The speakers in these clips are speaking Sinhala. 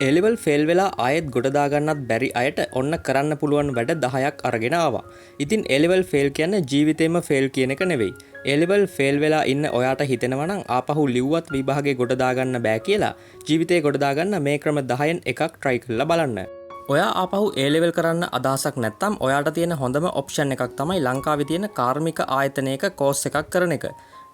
එලිවල් ෆෙල් වෙලා ආයෙත් ගොඩ දාගන්නත් බැරි අයට ඔන්න කරන්න පුළුවන් වැඩ 10ක් අරගෙන ආවා. ඉතින් එලිවල් ෆෙල් කියන්නේ ජීවිතේම ෆෙල් කියන එක නෙවෙයි. එලිවල් ෆෙල් වෙලා ඉන්න ඔයාට හිතෙනවා නම් ආපහු ලිව්වත් විභාගේ ගොඩ දාගන්න බෑ කියලා ජීවිතේ ගොඩ දාගන්න මේ ක්‍රම 10න් එකක් try කරලා බලන්න. ඔයා ආපහු A level කරන්න අදහසක් නැත්නම් ඔයාට තියෙන හොඳම ඔප්ෂන් එකක් තමයි ලංකාවේ තියෙන කාර්මික ආයතනයක කෝස් එකක් කරන එක.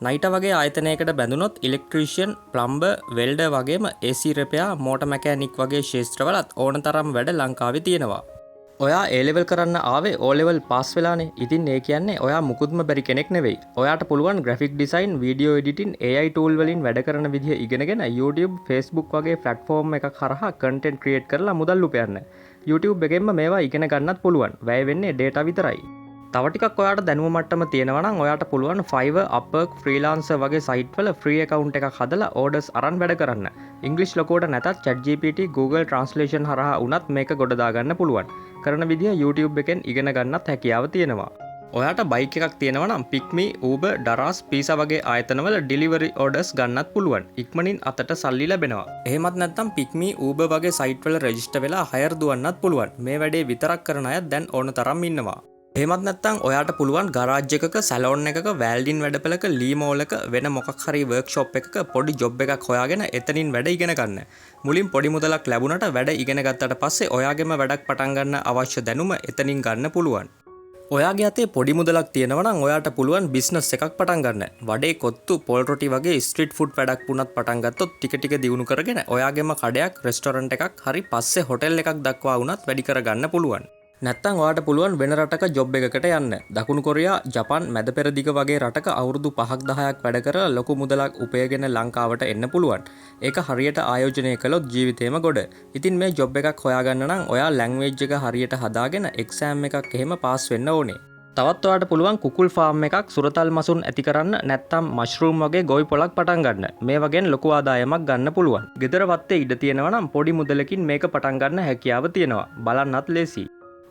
නයිට වගේ ආයතනයකට බැඳුනොත් ඉලෙක්ට්‍රීෂියන්, ප්ලම්බර්, වෙල්ඩර් වගේම AC රිපෙයාර්, මෝටර් මැකැනික් වගේ ක්ෂේත්‍රවලත් ඕන තරම් වැඩ ලංකාවේ තියෙනවා. ඔයා A level කරන්න ආවේ O level පාස් වෙලානේ. ඉතින් ඒ කියන්නේ ඔයා මුකුත්ම බැරි කෙනෙක් නෙවෙයි. ඔයාට පුළුවන් graphic design, video editing, AI tool වලින් වැඩ කරන විදිහ ඉගෙනගෙන YouTube, Facebook වගේ platform එකක් හරහා content create කරලා මුදල් උපයන්න. YouTube එකෙන්ම මේවා ඉගෙන ගන්නත් පුළුවන්. වැය වෙන්නේ data විතරයි. තව ටිකක් ඔයාට දැනුම මට්ටම තියෙනවා නම් ඔයාට පුළුවන් Fiverr, Upwork, Freelancer වගේ site වල free account එකක් හදලා orders අරන් වැඩ කරන්න. English ලොකුවට නැතත් ChatGPT, Google Translation හරහා වුණත් මේක ගොඩ දාගන්න පුළුවන්. කරන විදිහ YouTube එකෙන් ඉගෙන ගන්නත් හැකියාව තියෙනවා. ඔයාට බයික් එකක් තියෙනවා නම් Pickme, Uber, Daraz, Pizza වගේ ආයතනවල delivery orders ගන්නත් පුළුවන්. ඉක්මනින් අතට සල්ලි ලැබෙනවා. එහෙමත් නැත්නම් Pickme, Uber වගේ site වල register වෙලා hire දුවන්නත් පුළුවන්. මේ වැඩේ විතරක් කරන අය දැන් ඕන තරම් ඉන්නවා. එහෙමත් නැත්නම් ඔයාට පුළුවන් ගරාජ් එකක, සැලොන් එකක, වැල්ඩින් වැඩපළක, ලී මෝල් එක වෙන මොකක් හරි වර්ක්ෂොප් එකක පොඩි ජොබ් එකක් හොයාගෙන එතනින් වැඩ ඉගෙන ගන්න. මුලින් පොඩි මුදලක් ලැබුණට වැඩ ඉගෙන ගත්තට පස්සේ ඔයාගෙම වැඩක් පටන් ගන්න අවශ්‍ය දැනුම එතනින් ගන්න පුළුවන්. ඔයාගේ අතේ පොඩි මුදලක් තියෙනවා නම් ඔයාට පුළුවන් බිස්නස් එකක් පටන් ගන්න. වඩේ කොත්තු, පොල් රොටි වගේ ස්ට්‍රීට් ෆුඩ් වැඩක් වුණත් පටන් ගත්තොත් ටික ටික දියුණු කරගෙන ඔයාගෙම කඩයක්, රෙස්ටොරන්ට් එකක් හරි පස්සේ හොටෙල් එකක් දක්වා වුණත් වැඩි කරගන්න පුළුවන්. නැත්තම් ඔයාට පුළුවන් වෙන රටක ජොබ් එකකට යන්න. දකුණු කොරියා, ජපාන්, මැද පෙරදිග වගේ රටක අවුරුදු 5ක් 10ක් වැඩ කරලා ලොකු මුදලක් උපයගෙන ලංකාවට එන්න පුළුවන්. ඒක හරියට ආයෝජනය කළොත් ජීවිතේම ගොඩ. ඉතින් මේ ජොබ් එකක් හොයාගන්න නම් ඔයා ලැන්ග්වේජ් එක හරියට හදාගෙන එක්සෑම් එකක් එහෙම පාස් වෙන්න ඕනේ. තවත් ඔයාට පුළුවන් කුකුල් ෆාම් එකක්, සුරතල් මසුන් ඇති කරන්න, නැත්තම් මෂ්රූම් වගේ ගොවි පොලක් පටන් ගන්න. මේ වගේන් ලොකු ආදායමක් ගන්න පුළුවන්. ගෙදර වත්තේ ඉඩ තියෙනවා නම් පොඩි මුදලකින් මේක පටන් ගන්න හැකියාව තියෙනවා. බලන්නත් ලේසි.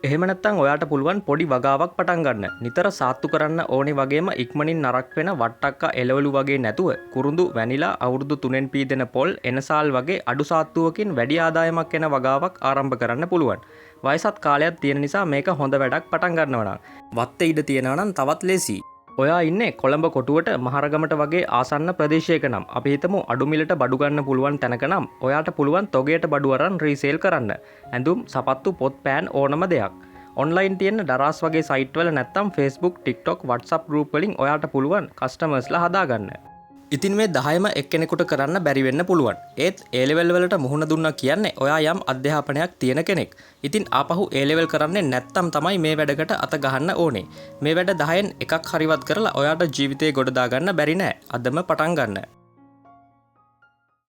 එහෙම නැත්නම් ඔයාට පුළුවන් පොඩි වගාවක් පටන් ගන්න. නිතර සාත්තු කරන්න ඕනේ වගේම ඉක්මනින් නරක් වෙන වට්ටක්කා එළවලු වගේ නැතුව කුරුඳු, වැනිලා, අවුරුදු 3න් පීදෙන පොල්, එනසාල් වගේ අඩු සාත්තුවකින් වැඩි ආදායමක් එන වගාවක් ආරම්භ කරන්න පුළුවන්. වයසත් කාලයක් තියෙන නිසා මේක හොඳ වැඩක් පටන් ගන්නවා නම්. වත්තේ ඉඩ තියෙනවා නම් තවත් ලේසි. ඔයා ඉන්නේ කොළඹ කොටුවට, මහරගමට වගේ ආසන්න ප්‍රදේශයක නම් අපි හිතමු අඩු මිලට බඩු ගන්න පුළුවන් තැනක නම් ඔයාට පුළුවන් තොගයට බඩු අරන් රීසේල් කරන්න. ඇඳුම්, සපත්තු, පොත්, පෑන් ඕනම දෙයක්. ඔන්ලයින් තියෙන Daraz වගේ සයිට් වල නැත්තම් Facebook, TikTok, WhatsApp group වලින් ඔයාට පුළුවන් කස්ටමර්ස්ලා හදාගන්න. ඉතින් මේ 10ම එක්කෙනෙකුට කරන්න බැරි වෙන්න පුළුවන්. ඒත් A level වලට මුහුණ දුන්නා කියන්නේ ඔයා යම් අධ්‍යාපනයක් තියෙන කෙනෙක්. ඉතින් ආපහු A level කරන්නේ නැත්තම් තමයි මේ වැඩකට අත ගහන්න ඕනේ. මේ වැඩ 10න් එකක් හරිවත් කරලා ඔයාට ජීවිතේ ගොඩ දාගන්න බැරි නෑ. අදම පටන් ගන්න.